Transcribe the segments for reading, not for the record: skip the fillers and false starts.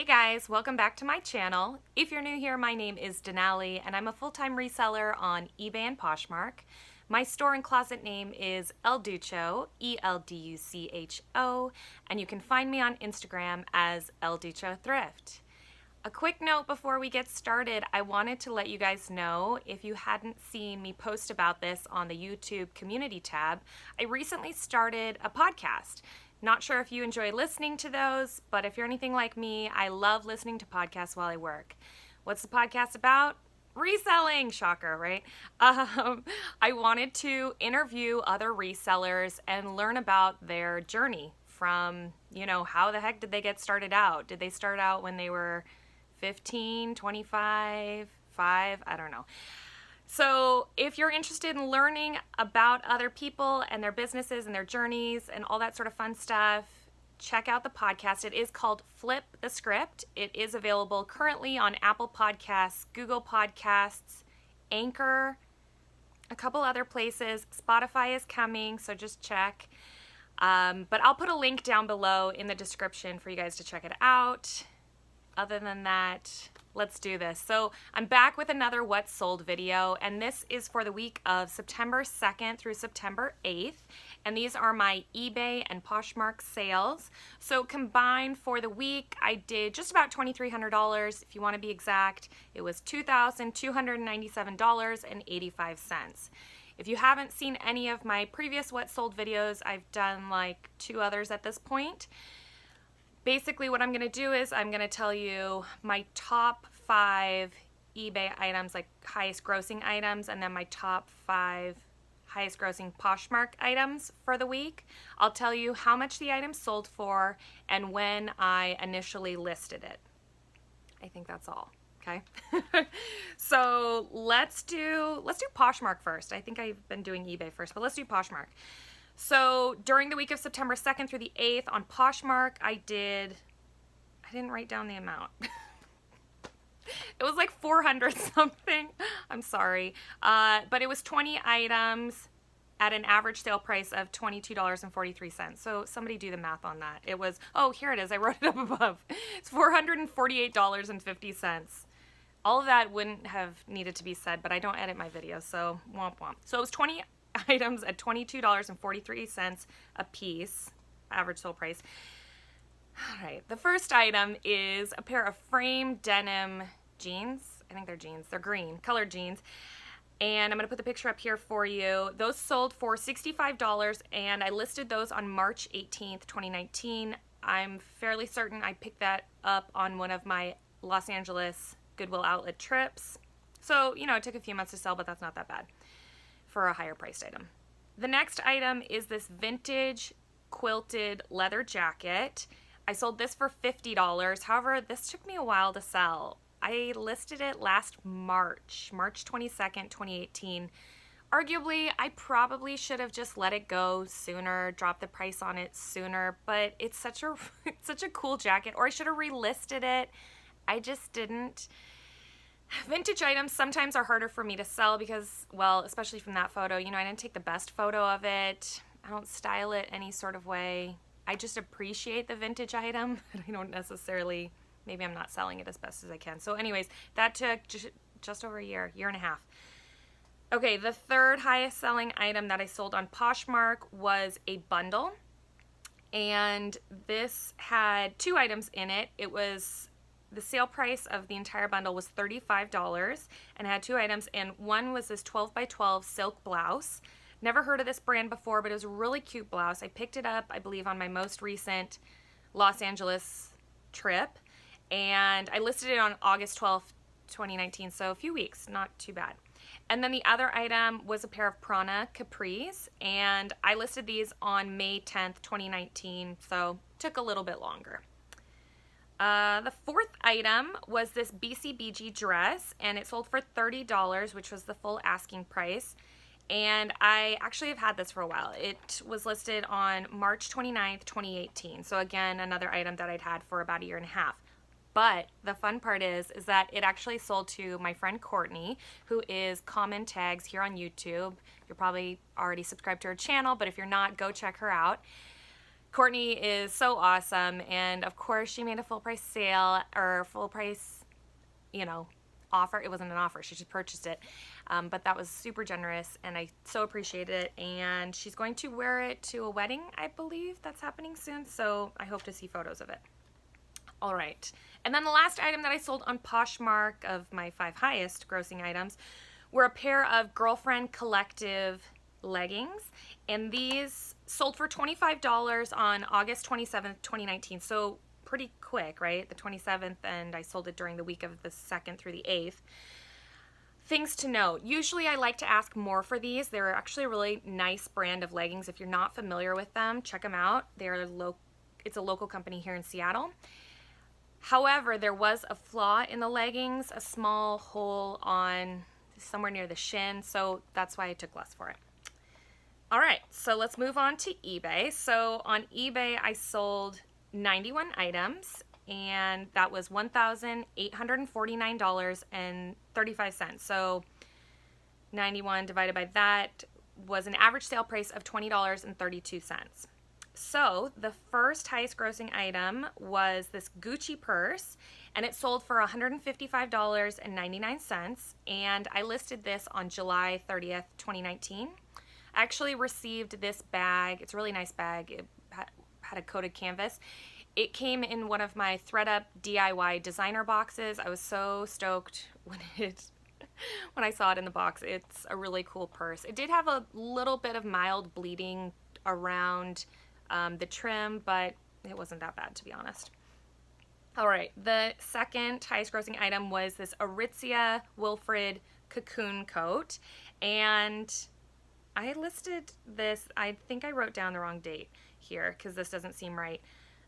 guys, welcome back to my channel. If you're new here, my name is Denali and I'm a full-time reseller on eBay and Poshmark. My store and closet name is DUCHO, ELDUCHO, and you can find me on Instagram as DUCHO Thrift. A quick note before we get started, I wanted to let you guys know, if you hadn't seen me post about this on the YouTube community tab, I recently started a podcast. Not sure if you enjoy listening to those, but if you're anything like me, I love listening to podcasts while I work. What's the podcast about? Reselling! Shocker, right? I wanted to interview other resellers and learn about their journey from, how the heck did they get started out? Did they start out when they were 15, 25, 5? I don't know. So if you're interested in learning about other people and their businesses and their journeys and all that sort of fun stuff, check out the podcast. It is called Flip the Script. It is available currently on Apple Podcasts, Google Podcasts, Anchor, a couple other places. Spotify is coming, so just check. But I'll put a link down below in the description for you guys to check it out. Other than that, let's do this. So I'm back with another What Sold video, and this is for the week of September 2nd through September 8th. And these are my eBay and Poshmark sales. So combined for the week, I did just about $2,300. If you want to be exact, it was $2,297.85. If you haven't seen any of my previous What Sold videos, I've done like 2 others at this point. Basically, what I'm going to do is I'm going to tell you my top 5 eBay items, like highest grossing items, and then my top 5 highest grossing Poshmark items for the week. I'll tell you how much the item sold for and when I initially listed it. I think that's all. Okay. So let's do Poshmark first. I think I've been doing eBay first, but let's do Poshmark. So during the week of September 2nd through the 8th on Poshmark, I didn't write down the amount. It was like 400 something. I'm sorry. But it was 20 items at an average sale price of $22.43. So somebody do the math on that. It was, oh, here it is. I wrote it up above. It's $448.50. All of that wouldn't have needed to be said, but I don't edit my videos, so womp womp. So it was 20 items at $22.43 a piece, average sold price. All right, the first item is a pair of frame denim jeans. I think they're jeans. They're green, colored jeans. And I'm going to put the picture up here for you. Those sold for $65, and I listed those on March 18th, 2019. I'm fairly certain I picked that up on one of my Los Angeles Goodwill outlet trips. So, it took a few months to sell, but that's not that bad for a higher priced item. The next item is this vintage quilted leather jacket. I sold this for $50. However, this took me a while to sell. I listed it last March 22nd, 2018. Arguably, I probably should have just let it go sooner, dropped the price on it sooner, but it's such a cool jacket, or I should have relisted it. I just didn't. Vintage items sometimes are harder for me to sell because, well, especially from that photo, I didn't take the best photo of it. I don't style it any sort of way. I just appreciate the vintage item, and I don't necessarily, maybe I'm not selling it as best as I can. So anyways, that took just over a year and a half. Okay, the third highest selling item that I sold on Poshmark was a bundle, and this had 2 items in it. The sale price of the entire bundle was $35 and it had 2 items, and one was this 12 by 12 silk blouse. Never heard of this brand before, but it was a really cute blouse. I picked it up, I believe, on my most recent Los Angeles trip, and I listed it on August 12th, 2019, so a few weeks, not too bad. And then the other item was a pair of Prana capris, and I listed these on May 10th, 2019, so took a little bit longer. The fourth item was this Bcbg dress, and it sold for $30, which was the full asking price. And I actually have had this for a while. It was listed on March 29th, 2018. So again, another item that I'd had for about a year and a half. But the fun part is that it actually sold to my friend Courtney, who is Common Tags here on YouTube. You're probably already subscribed to her channel, but if you're not, go check her out. Courtney is so awesome, and of course she made a full price sale, or full price, you know, offer. It wasn't an offer, she just purchased it, but that was super generous, and I so appreciate it. And she's going to wear it to a wedding, I believe that's happening soon, so I hope to see photos of it. All right, and then the last item that I sold on Poshmark of my 5 highest grossing items were a pair of Girlfriend Collective leggings, and these sold for $25 on August 27th, 2019. So pretty quick, right? The 27th, and I sold it during the week of the 2nd through the 8th. Things to note. Usually I like to ask more for these. They're actually a really nice brand of leggings. If you're not familiar with them, check them out. It's a local company here in Seattle. However, there was a flaw in the leggings, a small hole on somewhere near the shin, so that's why I took less for it. All right, so let's move on to eBay. So on eBay, I sold 91 items, and that was $1,849.35. So 91 divided by that was an average sale price of $20.32. So the first highest grossing item was this Gucci purse, and it sold for $155.99, and I listed this on July 30th, 2019. I actually received this bag. It's a really nice bag. It had a coated canvas. It came in one of my ThredUp DIY designer boxes. I was so stoked when I saw it in the box. It's a really cool purse. It did have a little bit of mild bleeding around the trim, but it wasn't that bad, to be honest. All right, the second highest grossing item was this Ritzy Wilfred Cocoon coat, and I listed this, I think I wrote down the wrong date here because this doesn't seem right.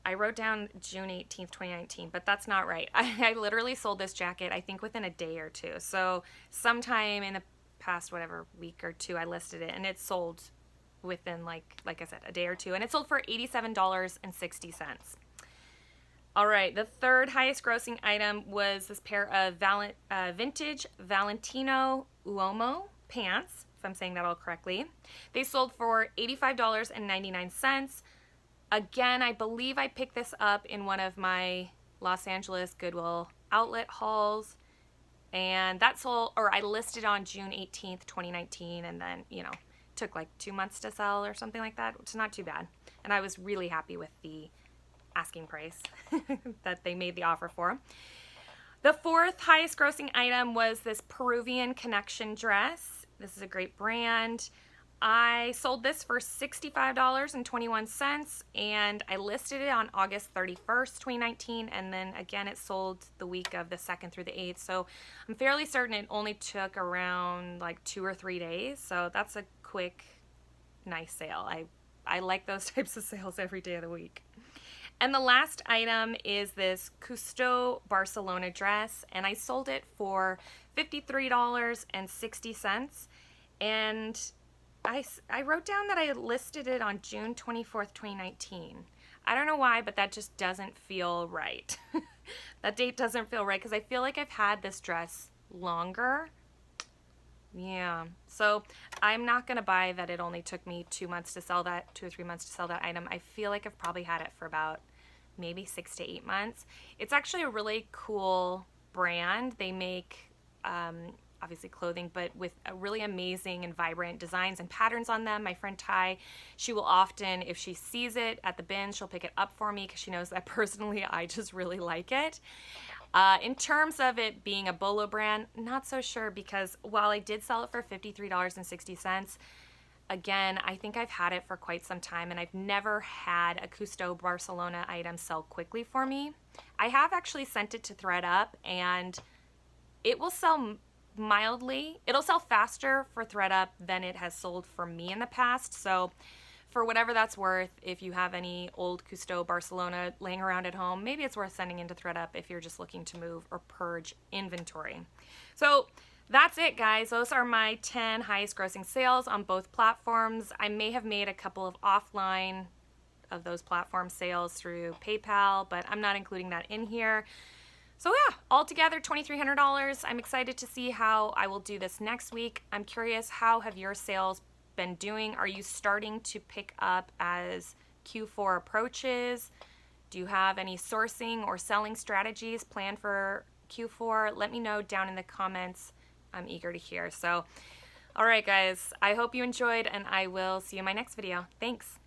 I wrote down June 18th, 2019, but that's not right. I literally sold this jacket, I think within a day or two. So sometime in the past, whatever, week or two, I listed it, and it sold within, like I said, a day or two, and it sold for $87.60. All right, the third highest grossing item was this pair of vintage Valentino Uomo pants, if I'm saying that all correctly. They sold for $85.99. Again, I believe I picked this up in one of my Los Angeles Goodwill outlet hauls, and that sold, or I listed on June 18th, 2019, and then, you know, took like 2 months to sell or something like that, which is not too bad. And I was really happy with the asking price that they made the offer for. The fourth highest grossing item was this Peruvian connection dress. This is a great brand. I sold this for $65.21, and I listed it on August 31st, 2019, and then again it sold the week of the 2nd through the 8th, so I'm fairly certain it only took around like 2 or 3 days, so that's a quick, nice sale. I like those types of sales every day of the week. And the last item is this Cousteau Barcelona dress, and I sold it for $53.60, and I wrote down that I listed it on June 24th, 2019. I don't know why, but that just doesn't feel right. That date doesn't feel right because I feel like I've had this dress longer. Yeah, so I'm not going to buy that it only took me 2 months to sell that, 2 or 3 months to sell that item. I feel like I've probably had it for about maybe 6 to 8 months. It's actually a really cool brand. They make obviously clothing, but with a really amazing and vibrant designs and patterns on them. My friend Ty, she will often, if she sees it at the bin, she'll pick it up for me because she knows that personally I just really like it. In terms of it being a Bolo brand, not so sure, because while I did sell it for $53.60, again, I think I've had it for quite some time, and I've never had a Cousteau Barcelona item sell quickly for me. I have actually sent it to ThredUp, and it will sell mildly. It'll sell faster for ThredUp than it has sold for me in the past, so for whatever that's worth, if you have any old Cousteau Barcelona laying around at home, maybe it's worth sending into ThredUp if you're just looking to move or purge inventory. So that's it, guys. Those are my 10 highest grossing sales on both platforms. I may have made a couple of offline of those platform sales through PayPal, but I'm not including that in here. So yeah, altogether $2,300. I'm excited to see how I will do this next week. I'm curious, how have your sales been doing? Are you starting to pick up as Q4 approaches? Do you have any sourcing or selling strategies planned for Q4? Let me know down in the comments. I'm eager to hear. So, all right, guys, I hope you enjoyed, and I will see you in my next video. Thanks.